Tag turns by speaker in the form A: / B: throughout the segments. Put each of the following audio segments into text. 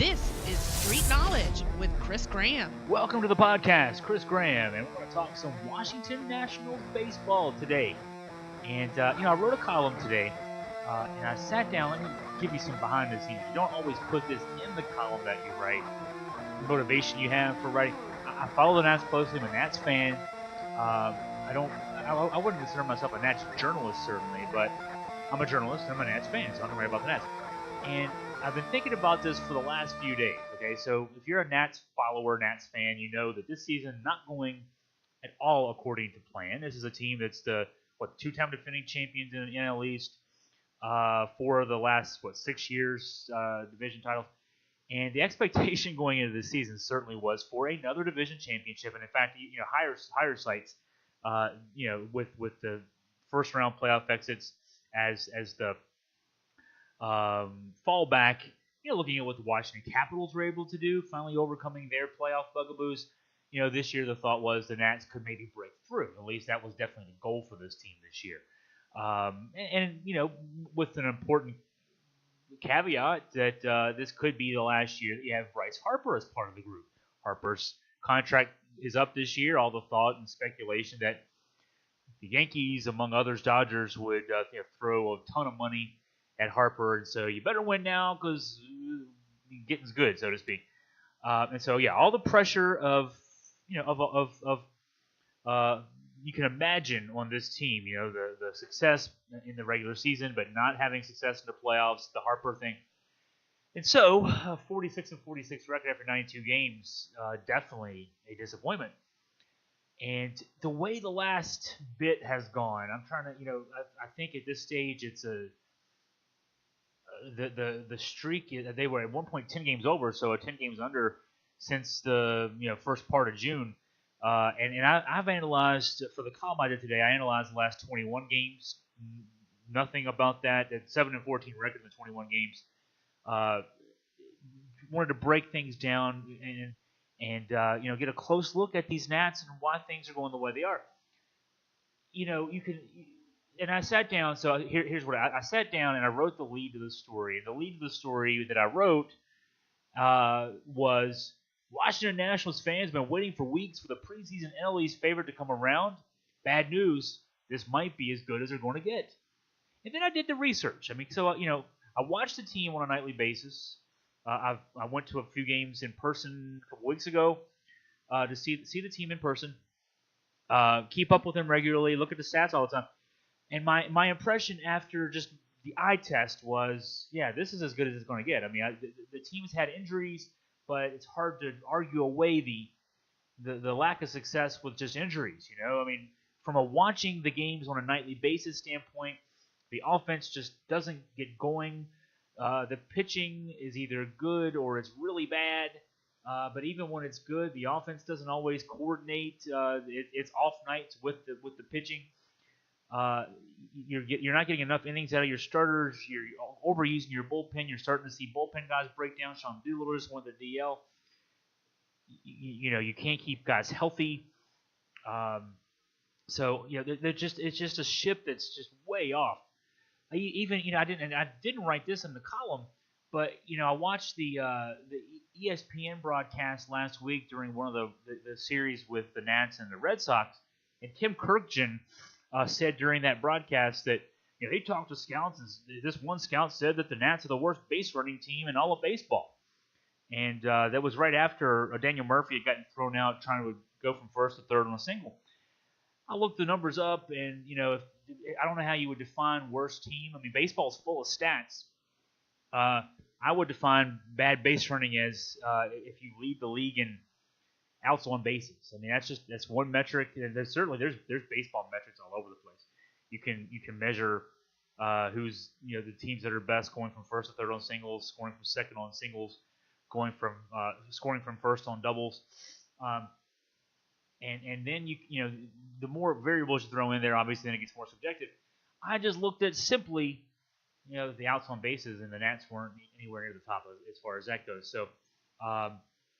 A: This is Street Knowledge with Chris Graham.
B: Welcome to the podcast, Chris Graham, and we're going to talk some Washington Nationals baseball today. And, I wrote a column today, and I sat down. Let me give you some behind the scenes. You don't always put this in the column that you write, the motivation you have for writing. I follow the Nats closely. I'm a Nats fan. I wouldn't consider myself a Nats journalist, certainly, but I'm a journalist and I'm a Nats fan, so I'm going to write about the Nats. And I've been thinking about this for the last few days, okay? So if you're a Nats follower, Nats fan, you know that this season not going at all according to plan. This is a team that's the, two-time defending champions in the NL East for the last, 6 years, division titles. And the expectation going into this season certainly was for another division championship. And in fact, higher sights, with the first-round playoff exits as the fallback, looking at what the Washington Capitals were able to do, finally overcoming their playoff bugaboos. This year the thought was the Nats could maybe break through. At least that was definitely the goal for this team this year. With an important caveat that this could be the last year that you have Bryce Harper as part of the group. Harper's contract is up this year. All the thought and speculation that the Yankees, among others, Dodgers, would throw a ton of money at Harper, and so you better win now because getting's good, so to speak. And so, all the pressure of you can imagine on this team, the success in the regular season, but not having success in the playoffs, the Harper thing. And so, 46-46 record after 92 games, definitely a disappointment. And the way the last bit has gone, I'm trying to, I think at this stage it's the streak, they were at one point 10 games over, so 10 games under since the first part of June. And I've analyzed, for the column I did today, I analyzed the last 21 games. Nothing about that. That 7-14 record in the 21 games. Wanted to break things down and get a close look at these Nats and why things are going the way they are. You can. And I sat down, so here's what I sat down and I wrote the lead to the story. And the lead to the story that I wrote was Washington Nationals fans have been waiting for weeks for the preseason NL East favorite to come around. Bad news, this might be as good as they're going to get. And then I did the research. I watched the team on a nightly basis. I went to a few games in person a couple weeks ago to see the team in person, keep up with them regularly, look at the stats all the time. And my impression after just the eye test was, this is as good as it's going to get. The team's had injuries, but it's hard to argue away the lack of success with just injuries. From a watching the games on a nightly basis standpoint, the offense just doesn't get going. The pitching is either good or it's really bad. But even when it's good, the offense doesn't always coordinate. It's off nights with the pitching. You're not getting enough innings out of your starters. You're overusing your bullpen. You're starting to see bullpen guys break down. Sean Doolittle just won the DL. You can't keep guys healthy. It's just a ship that's just way off. I didn't write this in the column, but I watched the ESPN broadcast last week during one of the series with the Nats and the Red Sox, and Tim Kirkjian said during that broadcast that they talked to scouts, and this one scout said that the Nats are the worst base running team in all of baseball. And that was right after Daniel Murphy had gotten thrown out trying to go from first to third on a single. I looked the numbers up, and I don't know how you would define worst team. Baseball is full of stats. I would define bad base running as if you lead the league in outs on bases. That's one metric. And there's baseball metrics all over the place. You can measure who's the teams that are best going from first to third on singles, scoring from second on singles, scoring from first on doubles, and then the more variables you throw in there, obviously then it gets more subjective. I just looked at simply the outs on bases, and the Nats weren't anywhere near the top as far as that goes. So.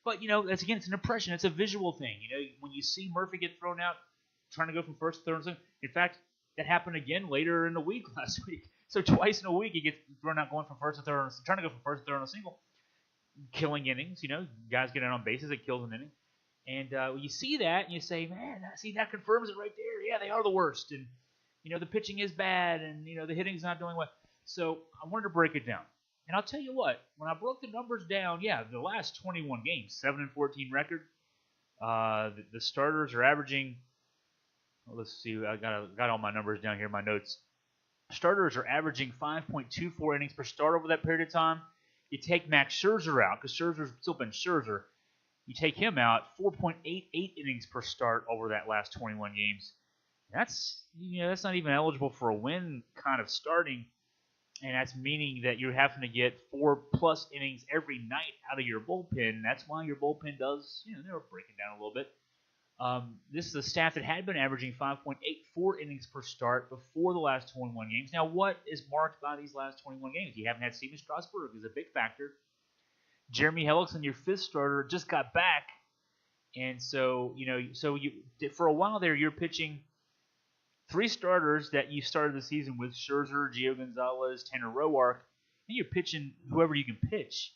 B: But, it's an impression. It's a visual thing. When you see Murphy get thrown out trying to go from first to third. In fact, that happened again later in the week last week. So twice in a week he gets thrown out going from first to third, trying to go from first to third on a single. killing innings. Guys get out on bases, it kills an inning. And you see that, and you say, man, see, that confirms it right there. Yeah, they are the worst. And, the pitching is bad, and, the hitting's not doing well. So I wanted to break it down. And I'll tell you what, when I broke the numbers down, the last 21 games, 7-14 record. The starters are averaging, let's see, I got all my numbers down here in my notes. Starters are averaging 5.24 innings per start over that period of time. You take Max Scherzer out, because Scherzer's still been Scherzer. You take him out, 4.88 innings per start over that last 21 games. That's not even eligible for a win kind of starting, and that's meaning that you're having to get 4+ innings every night out of your bullpen. That's why your bullpen does, they were breaking down a little bit. This is a staff that had been averaging 5.84 innings per start before the last 21 games. Now, what is marked by these last 21 games? You haven't had Steven Strasburg, is a big factor. Jeremy Hellickson, your fifth starter, just got back, and so for a while there, you're pitching 3 starters that you started the season with: Scherzer, Gio Gonzalez, Tanner Roark, and you're pitching whoever you can pitch.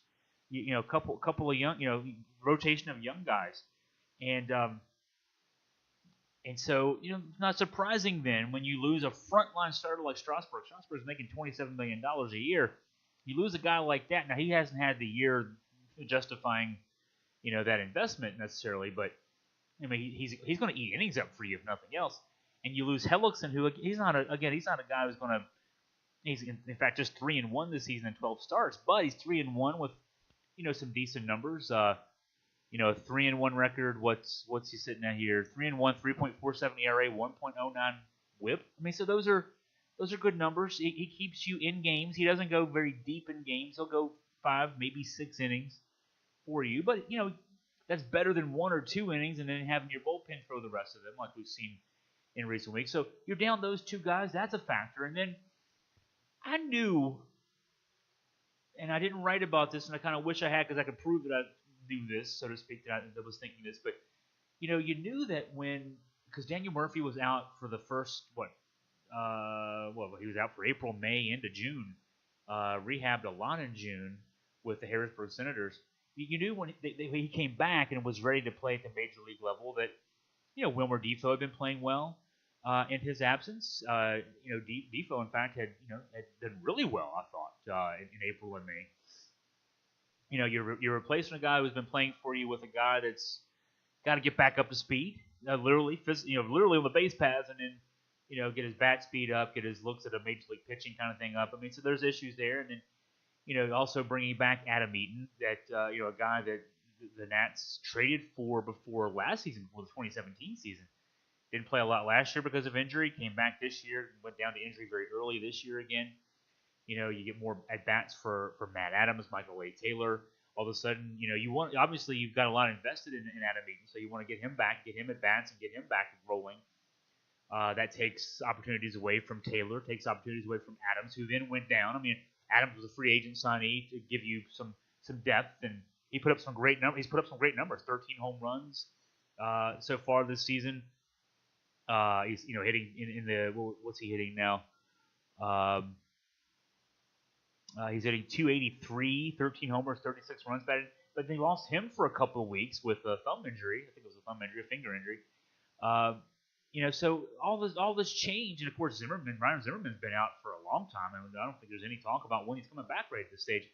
B: A couple of young, rotation of young guys, and so not surprising then when you lose a frontline starter like Strasburg. Strasburg's making $27 million a year. You lose a guy like that. Now, he hasn't had the year justifying, that investment necessarily, but he's going to eat innings up for you if nothing else. And you lose Hellickson, who he's not a guy who's going to. He's in fact just 3-1 this season in 12 starts, but he's 3-1 with some decent numbers. A 3-1 record. What's he sitting at here? 3-1, 3.47 ERA, 1.09 WHIP. So those are good numbers. He keeps you in games. He doesn't go very deep in games. He'll go 5, maybe 6 innings for you. But, that's better than 1 or 2 innings and then having your bullpen throw the rest of them like we've seen in recent weeks. So you're down those 2 guys. That's a factor. And then I knew, and I didn't write about this, and I kind of wish I had because I could prove that I knew this, so to speak, that I was thinking this. But, you knew that because Daniel Murphy was out for the first, he was out for April, May, into June. Rehabbed a lot in June with the Harrisburg Senators. You knew when he came back and was ready to play at the major league level that, Wilmer Defoe had been playing well in his absence. Defoe, in fact, had done really well, I thought, in April and May. You're replacing a guy who's been playing for you with a guy that's got to get back up to speed, literally on the base paths, and then get his bat speed up, get his looks at a major league pitching kind of thing up. So there's issues there, and then also bringing back Adam Eaton, that a guy that the Nats traded for before last season, before the 2017 season. Didn't play a lot last year because of injury. Came back this year, went down to injury very early this year again. You get more at bats for Matt Adams, Michael A. Taylor. All of a sudden, obviously you've got a lot invested in Adam Eaton, so you want to get him back, get him at bats, and get him back rolling. That takes opportunities away from Taylor, takes opportunities away from Adams, who then went down. Adams was a free agent signee to give you some depth, and he put up some great numbers. He's put up some great numbers, 13 home runs so far this season. He's hitting in the what's he hitting now? He's hitting 283, 13 homers, 36 runs batted. But they lost him for a couple of weeks with a thumb injury. I think it was a thumb injury, a finger injury. So all this change, and of course Ryan Zimmerman's been out for a long time, and I don't think there's any talk about when he's coming back right at this stage.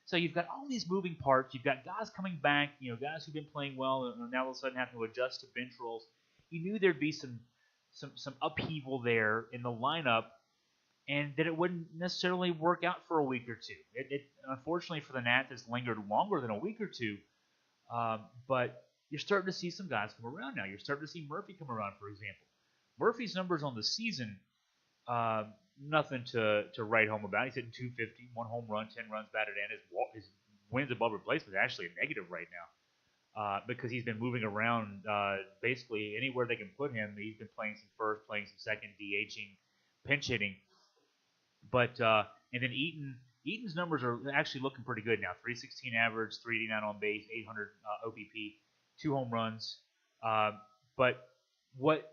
B: So you've got all these moving parts. You've got guys coming back, guys who've been playing well, and now all of a sudden have to adjust to bench roles. You knew there'd be some upheaval there in the lineup, and that it wouldn't necessarily work out for a week or two. It unfortunately for the Nats, it's lingered longer than a week or two, but you're starting to see some guys come around now. You're starting to see Murphy come around, for example. Murphy's numbers on the season, nothing to write home about. He's hitting 250, 1 home run, 10 runs batted in. His wins above replacement is actually a negative right now because he's been moving around basically anywhere they can put him. He's been playing some first, playing some second, DHing, pinch hitting. But and then Eaton's numbers are actually looking pretty good now. 316 average, 389 on base, 800 OPP, 2 home runs. But what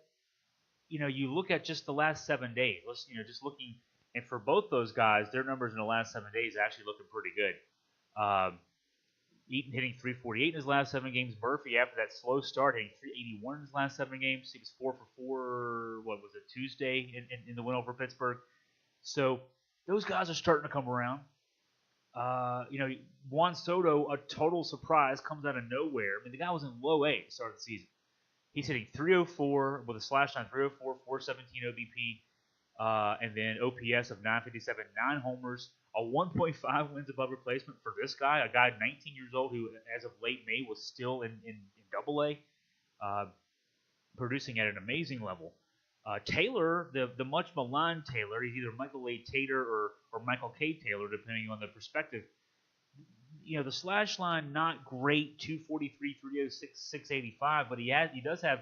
B: you look at just the last 7 days. Let's just looking, and for both those guys, their numbers in the last 7 days are actually looking pretty good. Eaton hitting 348 in his last 7 games. Murphy, after that slow start, hitting 381 in his last 7 games. He was 4 for 4, what was it, Tuesday in the win over Pittsburgh. So those guys are starting to come around. Juan Soto, a total surprise, comes out of nowhere. I mean, the guy was in low A to start the season. He's hitting 304 with a slash line 304, 417 OBP, and then OPS of 957, 9 homers, a 1.5 wins above replacement for this guy, a guy 19 years old who, as of late May, was still in Double A, producing at an amazing level. Taylor, the much maligned Taylor, he's either Michael A. Tater or Michael K. Taylor, depending on the perspective. The slash line not great, 243, 306, 685, but he does have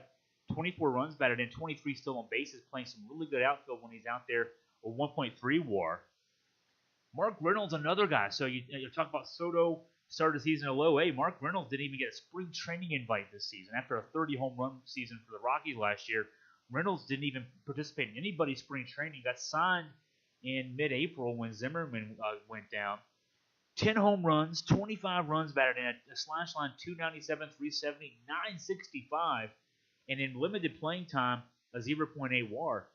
B: 24 runs batted in, 23 still on bases, playing some really good outfield when he's out there, a 1.3 WAR. Mark Reynolds, another guy. So you talk about Soto started the season at low A. Mark Reynolds didn't even get a spring training invite this season after a 30 home run season for the Rockies last year. Reynolds didn't even participate in anybody's spring training. Got signed in mid-April when Zimmerman went down. 10 home runs, 25 runs batted in, a slash line 297, 370, 965, and in limited playing time, a 0.8 WAR.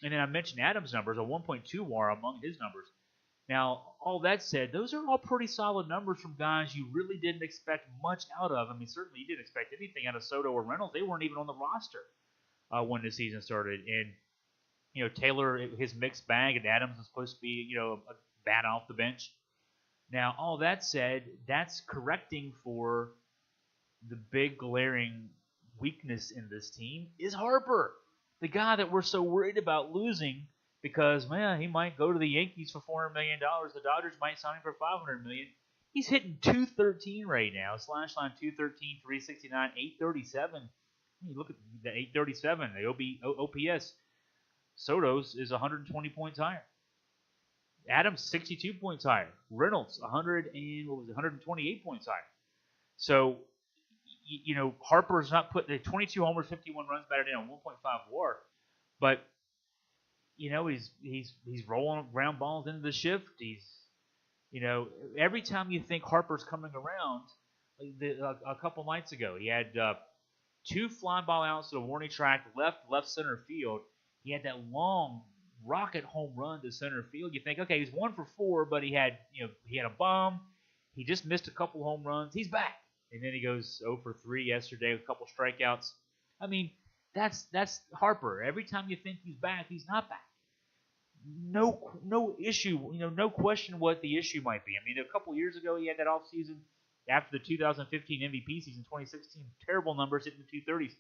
B: And then I mentioned Adams' numbers, a 1.2 WAR among his numbers. Now, all that said, those are all pretty solid numbers from guys you really didn't expect much out of. I mean, certainly you didn't expect anything out of Soto or Reynolds. They weren't even on the roster when the season started. And, Taylor, his mixed bag, and Adams was supposed to be, a bat off the bench. Now, all that said, that's correcting for the big glaring weakness in this team is Harper, the guy that we're so worried about losing because, man, he might go to the Yankees for $400 million. The Dodgers might sign him for $500 million. He's hitting 213 right now. Slash line 213, 369, 837. You look at the 837, the OPS. Soto's is 120 points higher. Adams 62 points higher. Reynolds 128 points higher. So, Harper's not put the 22 homers, 51 runs batted in on 1.5 WAR, but he's rolling ground balls into the shift. He's every time you think Harper's coming around, a couple nights ago he had 2 fly ball outs to the warning track, left center field. He had that long rocket home run to center field. You think, okay, he's 1 for 4, but he had a bomb. He just missed a couple home runs. He's back, and then he goes 0 for 3 yesterday with a couple strikeouts. I mean, that's Harper. Every time you think he's back, he's not back. No issue. No question what the issue might be. I mean, a couple years ago he had that off season after the 2015 MVP season, 2016, terrible numbers hitting the 230s,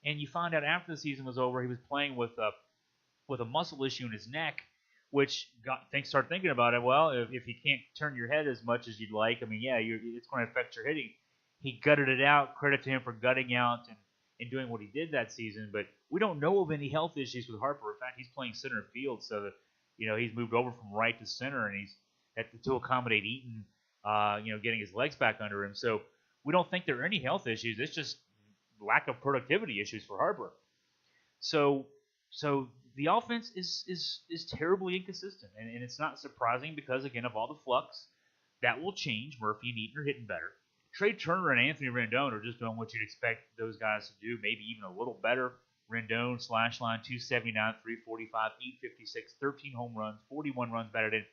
B: and you find out after the season was over he was playing with a muscle issue in his neck, which start thinking about it. Well, if you can't turn your head as much as you'd like, I mean, yeah, it's going to affect your hitting. He gutted it out. Credit to him for gutting out and doing what he did that season. But we don't know of any health issues with Harper. In fact, he's playing center field, so that he's moved over from right to center, and he's had to accommodate Eaton, getting his legs back under him. So we don't think there are any health issues. It's just lack of productivity issues for Harper. So the offense is terribly inconsistent, and it's not surprising because, again, of all the flux. That will change. Murphy and Eaton are hitting better. Trey Turner and Anthony Rendon are just doing what you'd expect those guys to do, maybe even a little better. Rendon, slash line 279, 345, 856, 13 home runs, 41 runs batted in.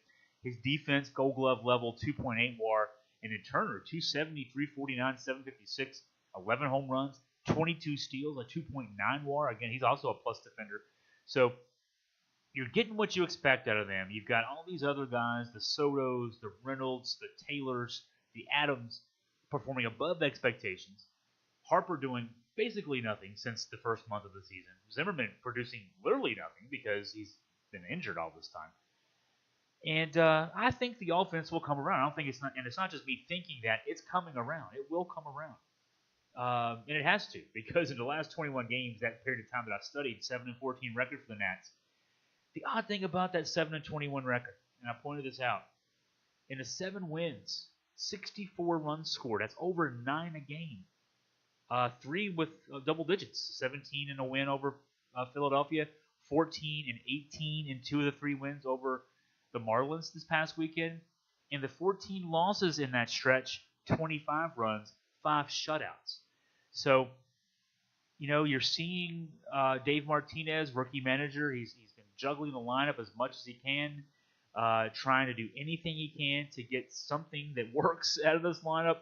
B: His defense, Gold Glove level, 2.8 WAR. And then Turner, 270, 349, 756, 11 home runs, 22 steals, a 2.9 WAR. Again, he's also a plus defender. So you're getting what you expect out of them. You've got all these other guys, the Sotos, the Reynolds, the Taylors, the Adams, performing above expectations. Harper doing basically nothing since the first month of the season. Zimmerman producing literally nothing because he's been injured all this time. And I think the offense will come around. I don't think it's not just me thinking that. It's coming around. It will come around. And it has to, because in the last 21 games, that period of time that I studied, 7-14 record for the Nats. The odd thing about that 7-21 record, and I pointed this out, in the 7 wins, 64 runs scored. That's over 9 a game. 3 with double digits, 17 in a win over Philadelphia, 14 and 18 in 2 of the 3 wins over the Marlins this past weekend. And the 14 losses in that stretch, 25 runs, 5 shutouts. So, you're seeing Dave Martinez, rookie manager. He's been juggling the lineup as much as he can, trying to do anything he can to get something that works out of this lineup.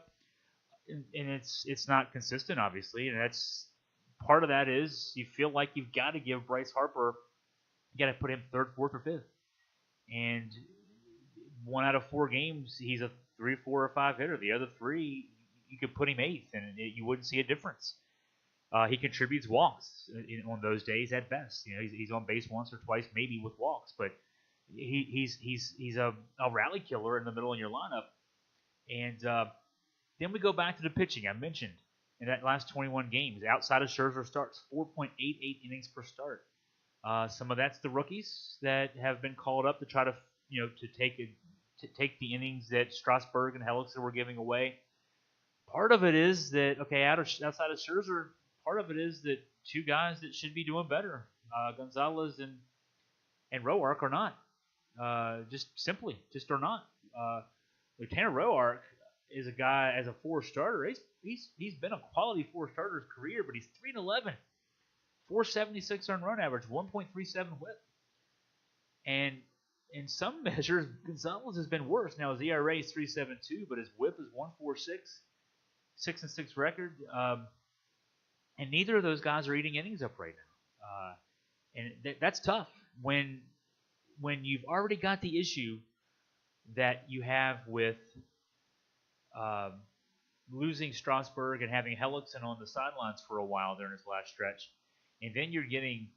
B: And it's not consistent, obviously, and that's part of that is you feel like you've got to give Bryce Harper, you got to put him third, fourth, or fifth. And 1 out of 4 games, he's a 3, 4, or 5 hitter. The other 3, you could put him eighth, and you wouldn't see a difference. He contributes walks on those days at best. He's on base once or twice, maybe with walks, but he's a rally killer in the middle of your lineup. And then we go back to the pitching. I mentioned in that last 21 games, outside of Scherzer starts, 4.88 innings per start. Some of that's the rookies that have been called up to try to take the innings that Strasburg and Hellickson were giving away. Part of it is that outside of Scherzer, part of it is that 2 guys that should be doing better, Gonzalez and Roark, are not. Just are not. Tanner Roark is a guy as a 4 starter. He's been a quality 4 starter his career, but he's 3-11, 476 earned run average, 1.37 WHIP, and in some measures, Gonzalez has been worse. Now his ERA is 3.72, but his WHIP is 1.46, 6-6 record. And neither of those guys are eating innings up right now, and that's tough when you've already got the issue that you have with losing Strasburg and having Hellickson on the sidelines for a while during his last stretch, and then you're getting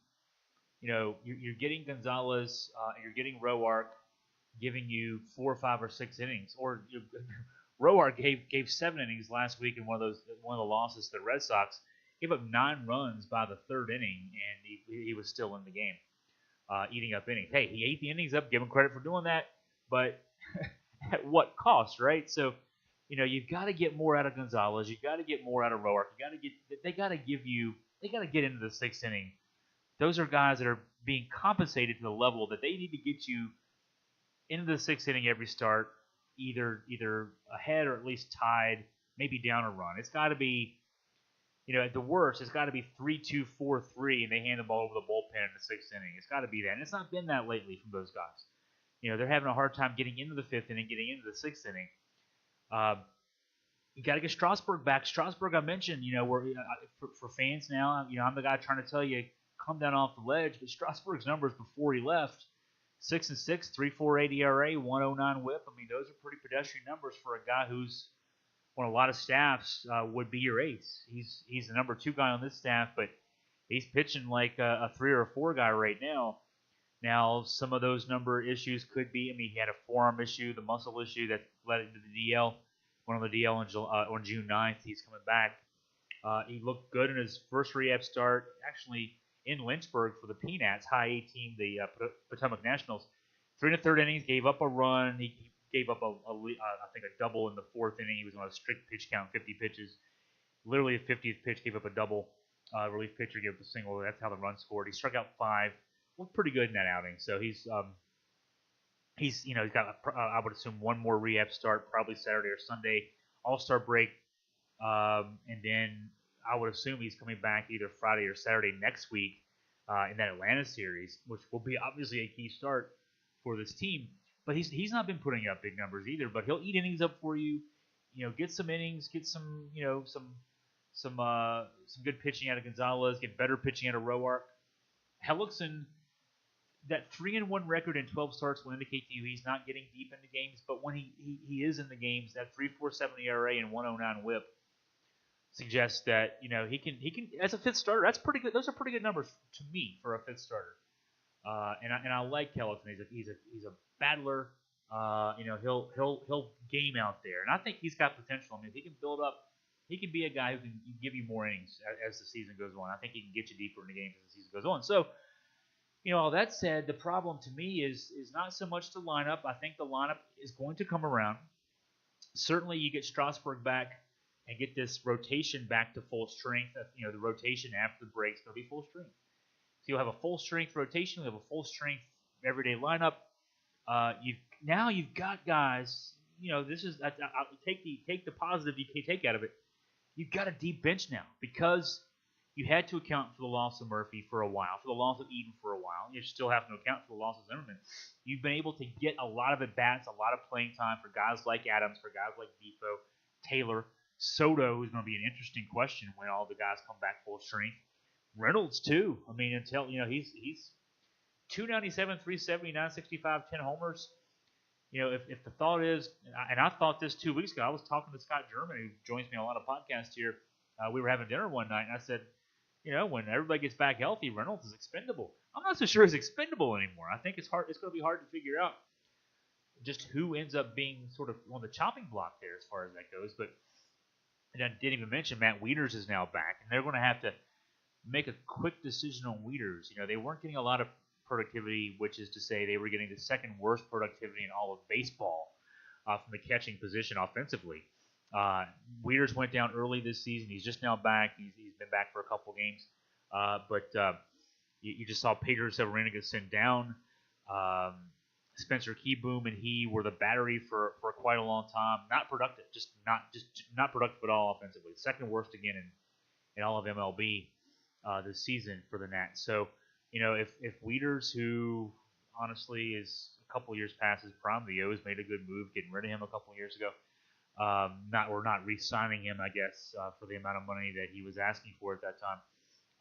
B: Gonzalez, you're getting Roark giving you 4, 5, or 6 innings, or Roark gave 7 innings last week in one of the losses to the Red Sox. Gave up 9 runs by the 3rd inning, and he was still in the game, eating up innings. Hey, he ate the innings up. Give him credit for doing that, but at what cost, right? So, you've got to get more out of Gonzalez. You've got to get more out of Roark. They got to get into the 6th inning. Those are guys that are being compensated to the level that they need to get you into the 6th inning every start, either ahead or at least tied, maybe down a run. It's got to be. At the worst, it's got to be 3-2, 4-3, and they hand the ball over the bullpen in the 6th inning. It's got to be that, and it's not been that lately from those guys. They're having a hard time getting into the 5th inning, getting into the 6th inning. You got to get Strasburg back. Strasburg, I mentioned, we're for fans now. I'm the guy trying to tell you, come down off the ledge. But Strasburg's numbers before he left: 6-6, 3.48 ERA, 1.09 WHIP. I mean, those are pretty pedestrian numbers for a guy who's on a lot of staffs would be your ace. He's the number 2 guy on this staff, but he's pitching like a 3 or a 4 guy right now. Now, some of those number issues could be, he had a forearm issue, the muscle issue that led into the DL. Went on the DL on June 9th. He's coming back. He looked good in his first rehab start, actually in Lynchburg for the Peanuts, high A team, the Potomac Nationals. 3 1/3 innings, gave up a run. He gave up I think a double in the 4th inning. He was on a strict pitch count, 50 pitches. Literally, the 50th pitch gave up a double. Relief pitcher gave up a single. That's how the run scored. He struck out 5. Looked pretty good in that outing. So he's got I would assume one more rehab start, probably Saturday or Sunday, All-Star break, and then I would assume he's coming back either Friday or Saturday next week in that Atlanta series, which will be obviously a key start for this team. But he's not been putting up big numbers either. But he'll eat innings up for you. Get some innings, get some some good pitching out of Gonzalez, get better pitching out of Roark. Hellickson, that 3-1 record in 12 starts will indicate to you he's not getting deep into games. But when he is in the games, that 3.47 ERA and 1.09 WHIP suggests that he can as a 5th starter. That's pretty good. Those are pretty good numbers to me for a 5th starter. And I like Hellickson. He's a battler. He'll game out there, and I think he's got potential. If he can build up, he can be a guy who can give you more innings as the season goes on. I think he can get you deeper in the games as the season goes on. So, all that said, the problem to me is not so much the lineup. I think the lineup is going to come around. Certainly, you get Strasburg back and get this rotation back to full strength. The rotation after the break is going to be full strength. So you'll have a full strength rotation. You'll have a full strength everyday lineup. You've got guys this is I'll take the positive you can take out of it. You've got a deep bench now because you had to account for the loss of Murphy for a while, for the loss of Eden for a while. You still have to account for the loss of Zimmerman. You've been able to get a lot of at-bats, a lot of playing time for guys like Adams, for guys like Depot, Taylor. Soto is going to be an interesting question when all the guys come back full strength. Reynolds, too. I mean, until, he's 297, 370, 965, 10 homers. If the thought is, and I thought this 2 weeks ago, I was talking to Scott German, who joins me on a lot of podcasts here. We were having dinner one night, and I said, when everybody gets back healthy, Reynolds is expendable. I'm not so sure he's expendable anymore. I think it's hard. It's going to be hard to figure out just who ends up being sort of on the chopping block there as far as that goes. But and I didn't even mention Matt Wieters is now back, and they're going to have to make a quick decision on Wieters. They weren't getting a lot of productivity, which is to say they were getting the second worst productivity in all of baseball from the catching position offensively. Wieters went down early this season. He's just now back. He's been back for a couple games. But you just saw Pedro Severino get sent down. Spencer Keyboom and he were the battery for quite a long time. Not productive, just not productive at all offensively. Second worst again in all of MLB this season for the Nats. So, if Wieters, who honestly is a couple years past his prime, the O's made a good move getting rid of him a couple years ago. Not re-signing him, I guess, for the amount of money that he was asking for at that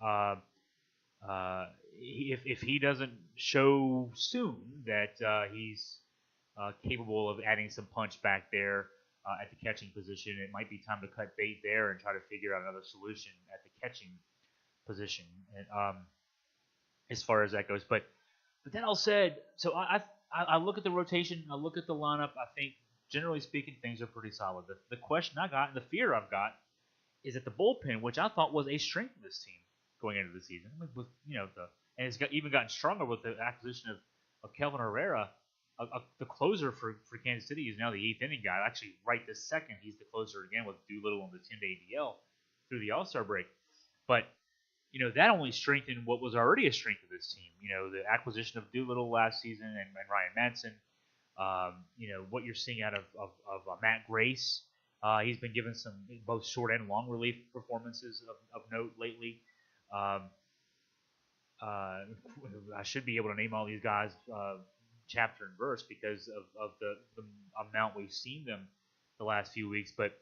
B: time. If he doesn't show soon that he's capable of adding some punch back there at the catching position, it might be time to cut bait there and try to figure out another solution at the catching position. And as far as that goes, but that all said, so I look at the rotation, I look at the lineup. I think generally speaking, things are pretty solid. The question I got and the fear I've got is that the bullpen, which I thought was a strength of this team going into the season, with and it's even gotten stronger with the acquisition of Kelvin Herrera, the closer for Kansas City is now the eighth inning guy. Actually, right this second, he's the closer again with Doolittle on the 10-day DL through the All-Star break. But that only strengthened what was already a strength of this team. The acquisition of Doolittle last season and Ryan Madsen. What you're seeing out of Matt Grace. He's been given some both short and long relief performances of note lately. I should be able to name all these guys chapter and verse because of the amount we've seen them the last few weeks. But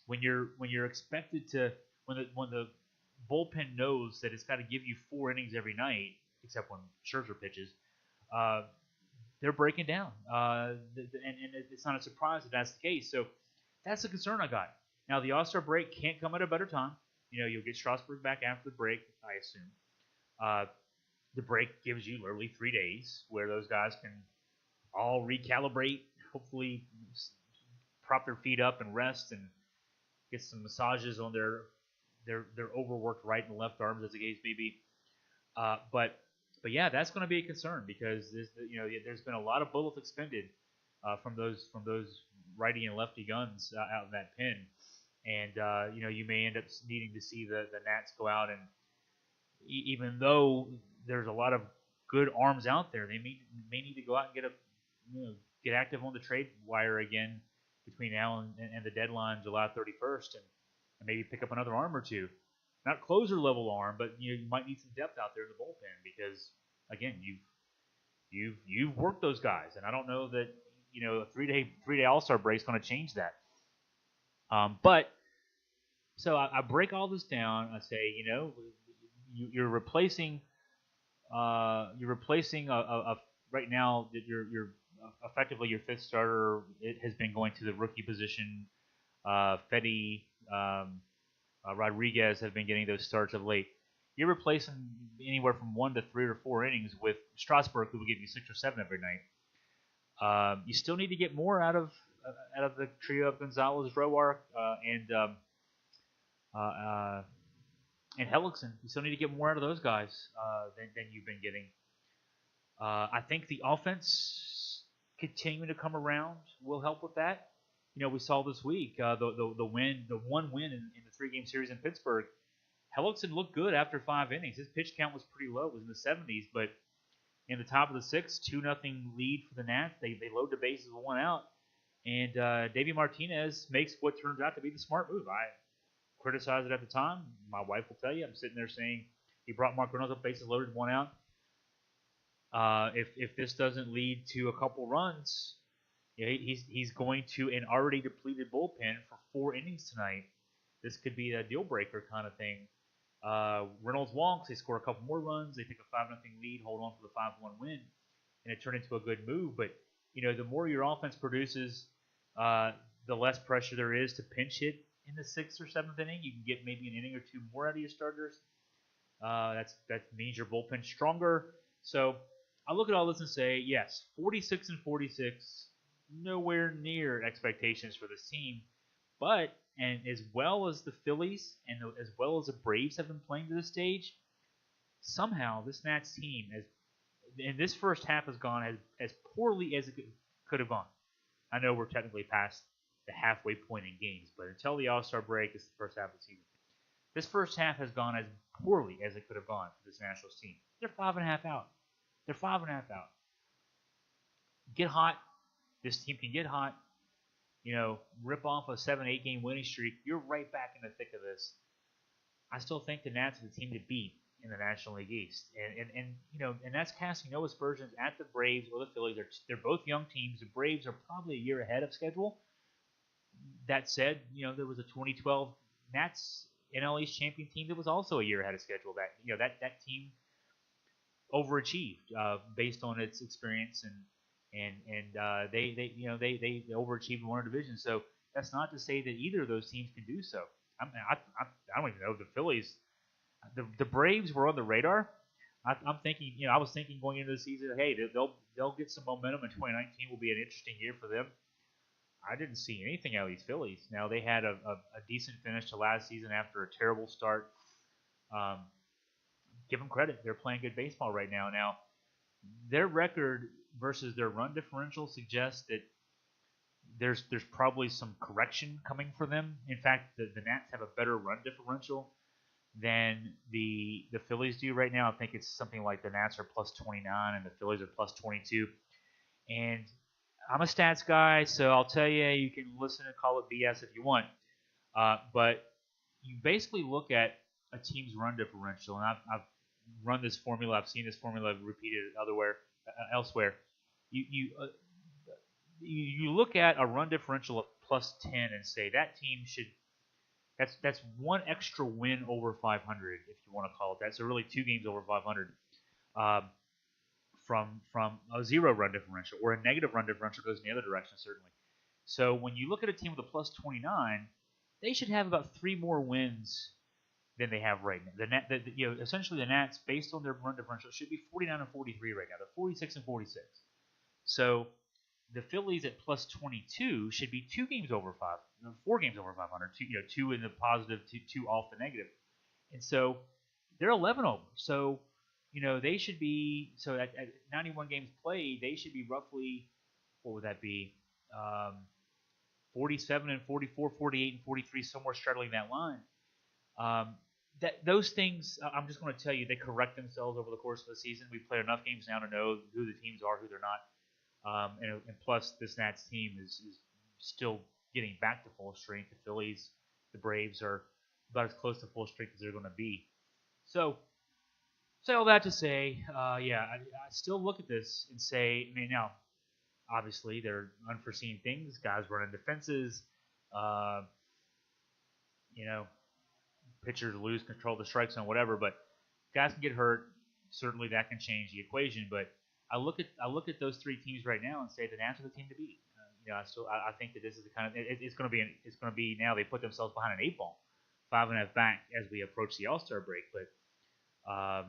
B: when you're expected to when the bullpen knows that it's got to give you 4 innings every night, except when Scherzer pitches, they're breaking down. And it's not a surprise that that's the case. So that's the concern I got. Now, the All-Star break can't come at a better time. You'll get Strasburg back after the break, I assume. The break gives you literally 3 days where those guys can all recalibrate, hopefully prop their feet up and rest and get some massages on their overworked right and left arms, as the case may be. But yeah, that's going to be a concern because there's been a lot of bullets expended from those righty and lefty guns out in that pen, and you may end up needing to see the Nats go out and even though there's a lot of good arms out there, they may need to go out and get active on the trade wire again between now and the deadline, July 31st, and maybe pick up another arm or two. Not closer level arm, but you might need some depth out there in the bullpen because again, you've worked those guys, and I don't know that a three-day All-Star break is going to change that. But so I break all this down. I say, you're replacing right now that you're effectively your fifth starter. It has been going to the rookie position. Fedde, Rodriguez have been getting those starts of late. You're replacing anywhere from 1 to 3 or 4 innings with Strasburg, who will give you 6 or 7 every night. You still need to get more out of the trio of Gonzalez, Roark, and Hellickson. You still need to get more out of those guys than you've been getting. I think the offense continuing to come around will help with that. We saw this week the one win in the 3-game series in Pittsburgh. Hellickson looked good after 5 innings. His pitch count was pretty low. It was in the 70s, but in the top of the 6th, 2-0 lead for the Nats. They load the bases with 1 out, And Davey Martinez makes what turns out to be the smart move. I criticized it at the time. My wife will tell you. I'm sitting there saying he brought Mark Reynolds up, bases loaded, 1 out. If this doesn't lead to a couple runs, he's going to an already depleted bullpen for 4 innings tonight. This could be a deal breaker kind of thing. Reynolds walks. They score a couple more runs. They take a 5-0 lead, hold on for the 5-1 win, and it turned into a good move. But the more your offense produces, the less pressure there is to pinch hit in the 6th or 7th inning. You can get maybe an inning or two more out of your starters. That means your bullpen's stronger. So I look at all this and say, yes, 46 and 46, nowhere near expectations for this team. But, and as well as the Phillies and as well as the Braves have been playing to this stage, somehow this Nats team, in this first half, has gone as poorly as it could have gone. I know we're technically past the halfway point in games, but until the All-Star break, it's the first half of the season. This first half has gone as poorly as it could have gone for this Nationals team. They're 5.5 out. They're 5.5 out. Get hot. This team can get hot. Rip off a 7-8 game winning streak. You're right back in the thick of this. I still think the Nats are the team to beat in the National League East, and that's casting no aspersions at the Braves or the Phillies. They're both young teams. The Braves are probably a year ahead of schedule. That said, there was a 2012 Nats NL East champion team that was also a year ahead of schedule. That team overachieved based on its experience, and they overachieved and won a division. So that's not to say that either of those teams can do so. I don't even know if the Phillies. The Braves were on the radar. I'm thinking, I was thinking going into the season, hey, they'll get some momentum, and 2019 will be an interesting year for them. I didn't see anything out of these Phillies. Now, they had a decent finish to last season after a terrible start. Give them credit. They're playing good baseball right now. Now, their record versus their run differential suggests that there's probably some correction coming for them. In fact, the Nats have a better run differential than the Phillies do right now. I think it's something like the Nats are plus 29 and the Phillies are plus 22. And I'm a stats guy, so I'll tell you, you can listen and call it BS if you want. But you basically look at a team's run differential, and I've run this formula. I've seen this formula repeated elsewhere. You look at a run differential of plus 10 and say that team should. That's one extra win over 500, if you want to call it that. So really 2 games over 500 from a 0 run differential, or a negative run differential goes in the other direction, certainly. So when you look at a team with a plus 29, they should have about 3 more wins than they have right now. Essentially the Nats, based on their run differential, should be 49 and 43 right now. They're 46 and 46. So the Phillies at plus 22 should be 4 games over 500. 2 in the positive, 2 off the negative, and so they're 11 over. So they should be at 91 games played. They should be roughly, what would that be? 47 and 44, 48 and 43, somewhere straddling that line. Those things, I'm just going to tell you, they correct themselves over the course of the season. We've played enough games now to know who the teams are, who they're not. And plus, this Nats team is still getting back to full strength. The Phillies, the Braves are about as close to full strength as they're going to be. So, say all that to say, I still look at this and say, now, obviously, there are unforeseen things. Guys running defenses. Pitchers lose control of the strike zone, whatever. But guys can get hurt. Certainly, that can change the equation. But I look at those 3 teams right now and say the Nats are the team to beat. I think that this is the kind of it's going to be now they put themselves behind an 8 ball, 5.5 back as we approach the All-Star break. But a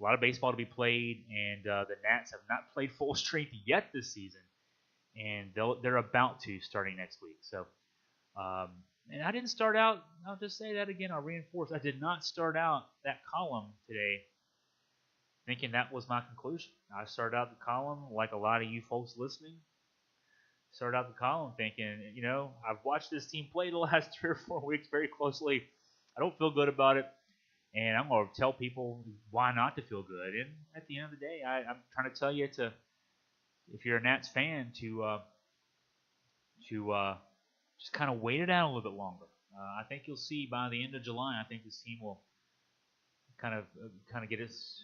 B: lot of baseball to be played, and the Nats have not played full strength yet this season, and they're about to starting next week. So, and I didn't start out. I'll just say that again. I'll reinforce. I did not start out that column today thinking that was my conclusion. I started out the column like a lot of you folks listening. Started out the column thinking, I've watched this team play the last 3 or 4 weeks very closely. I don't feel good about it, and I'm going to tell people why not to feel good. And at the end of the day, I'm trying to tell you if you're a Nats fan, to just kind of wait it out a little bit longer. I think you'll see by the end of July. I think this team will kind of get us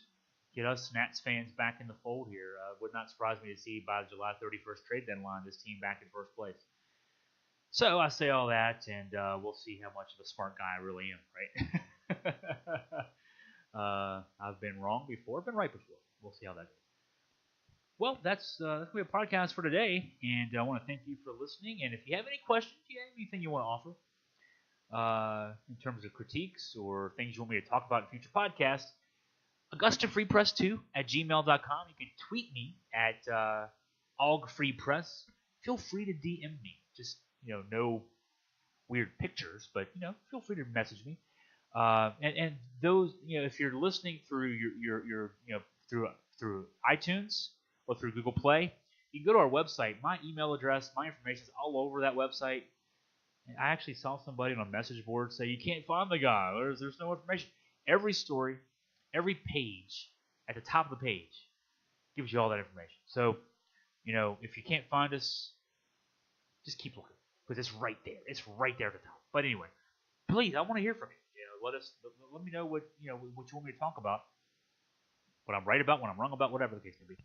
B: Nats fans back in the fold here. Would not surprise me to see by the July 31st trade deadline this team back in first place. So I say all that, and we'll see how much of a smart guy I really am, right? I've been wrong before, been right before. We'll see how that goes. Well, that's going to be a podcast for today, and I want to thank you for listening. And if you have any questions, you have anything you want to offer in terms of critiques or things you want me to talk about in future podcasts, AugustaFreePress2 at gmail.com. You can tweet me at AugFreePress. Feel free to DM me. Just, no weird pictures, but, feel free to message me. And those, if you're listening through your through iTunes or through Google Play, you can go to our website. My email address, my information is all over that website. And I actually saw somebody on a message board say, you can't find the guy. There's no information. Every story, every page, at the top of the page, gives you all that information. So, if you can't find us, just keep looking, because it's right there. It's right there at the top. But anyway, please, I want to hear from you. Let me know what you want me to talk about, what I'm right about, what I'm wrong about, whatever the case may be.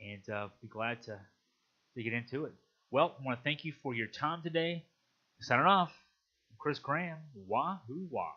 B: And be glad to get into it. Well, I want to thank you for your time today. Signing off, I'm Chris Graham. Wahoo wah.